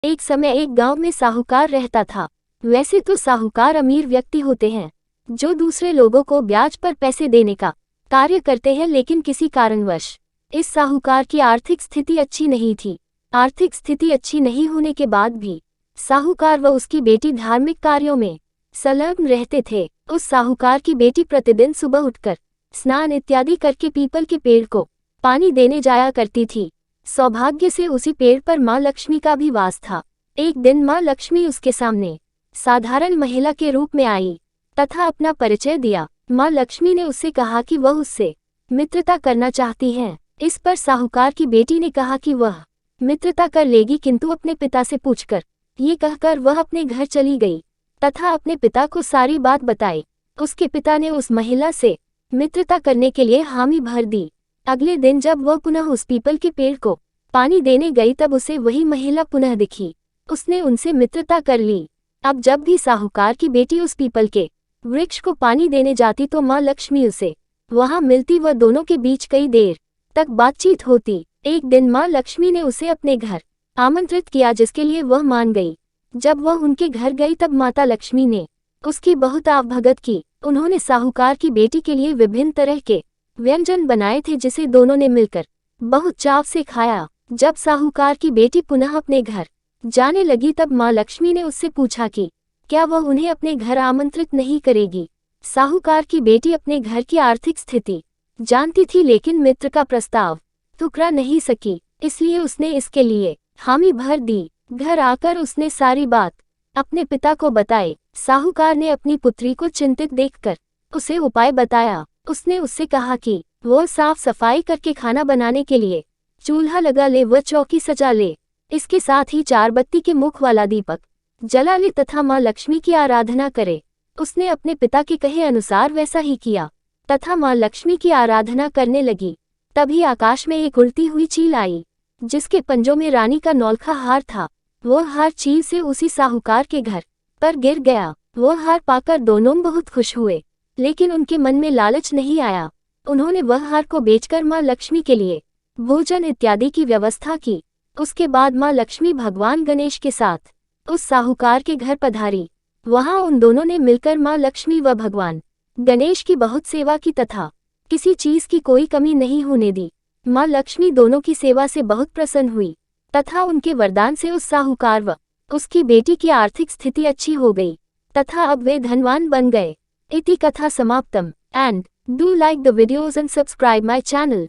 एक समय एक गांव में साहूकार रहता था। वैसे तो साहूकार अमीर व्यक्ति होते हैं जो दूसरे लोगों को ब्याज पर पैसे देने का कार्य करते हैं, लेकिन किसी कारणवश इस साहूकार की आर्थिक स्थिति अच्छी नहीं थी। आर्थिक स्थिति अच्छी नहीं होने के बाद भी साहूकार व उसकी बेटी धार्मिक कार्यों में संलग्न रहते थे। उस साहूकार की बेटी प्रतिदिन सुबह उठकर स्नान इत्यादि करके पीपल के पेड़ को पानी देने जाया करती थी। सौभाग्य से उसी पेड़ पर माँ लक्ष्मी का भी वास था। एक दिन माँ लक्ष्मी उसके सामने साधारण महिला के रूप में आई तथा अपना परिचय दिया। माँ लक्ष्मी ने उससे कहा कि वह उससे मित्रता करना चाहती है। इस पर साहूकार की बेटी ने कहा कि वह मित्रता कर लेगी, किंतु अपने पिता से पूछकर। ये कहकर वह अपने घर चली गई तथा अपने पिता को सारी बात बताई। उसके पिता ने उस महिला से मित्रता करने के लिए हामी भर दी। अगले दिन जब वह पुनः उस पीपल के पेड़ को पानी देने गई तब उसे वही महिला पुनः दिखी। उसने उनसे मित्रता कर ली। अब जब भी साहूकार की बेटी उस पीपल के वृक्ष को पानी देने जाती तो माँ लक्ष्मी उसे वहां मिलती व दोनों के बीच कई देर तक बातचीत होती। एक दिन माँ लक्ष्मी ने उसे अपने घर आमंत्रित किया, जिसके लिए वह मान गई। जब वह उनके घर गई तब माता लक्ष्मी ने उसकी बहुत आवभगत की। उन्होंने साहूकार की बेटी के लिए विभिन्न तरह के व्यंजन बनाए थे, जिसे दोनों ने मिलकर बहुत चाव से खाया। जब साहूकार की बेटी पुनः अपने घर जाने लगी तब माँ लक्ष्मी ने उससे पूछा कि क्या वह उन्हें अपने घर आमंत्रित नहीं करेगी। साहूकार की बेटी अपने घर की आर्थिक स्थिति जानती थी, लेकिन मित्र का प्रस्ताव ठुकरा नहीं सकी, इसलिए उसने इसके लिए हामी भर दी। घर आकर उसने सारी बात अपने पिता को बताई। साहूकार ने अपनी पुत्री को चिंतित देखकर उसे उपाय बताया। उसने उससे कहा कि वह साफ सफाई करके खाना बनाने के लिए चूल्हा लगा ले व चौकी सजा ले। इसके साथ ही 4 बत्ती के मुख वाला दीपक जला ले तथा माँ लक्ष्मी की आराधना करे। उसने अपने पिता के कहे अनुसार वैसा ही किया तथा माँ लक्ष्मी की आराधना करने लगी। तभी आकाश में एक उड़ती हुई चील आई, जिसके पंजों में रानी का नौलखा हार था। वह हार चील से उसी साहूकार के घर पर गिर गया। वह हार पाकर दोनों बहुत खुश हुए, लेकिन उनके मन में लालच नहीं आया। उन्होंने वह हार को बेचकर माँ लक्ष्मी के लिए भोजन इत्यादि की व्यवस्था की। उसके बाद माँ लक्ष्मी भगवान गणेश के साथ उस साहूकार के घर पधारी। वहां उन दोनों ने मिलकर माँ लक्ष्मी व भगवान गणेश की बहुत सेवा की तथा किसी चीज की कोई कमी नहीं होने दी। माँ लक्ष्मी दोनों की सेवा से बहुत प्रसन्न हुई तथा उनके वरदान से उस साहूकार व उसकी बेटी की आर्थिक स्थिति अच्छी हो गई तथा अब वे धनवान बन गए। इति कथा समाप्तम। And do like the videos and subscribe my channel.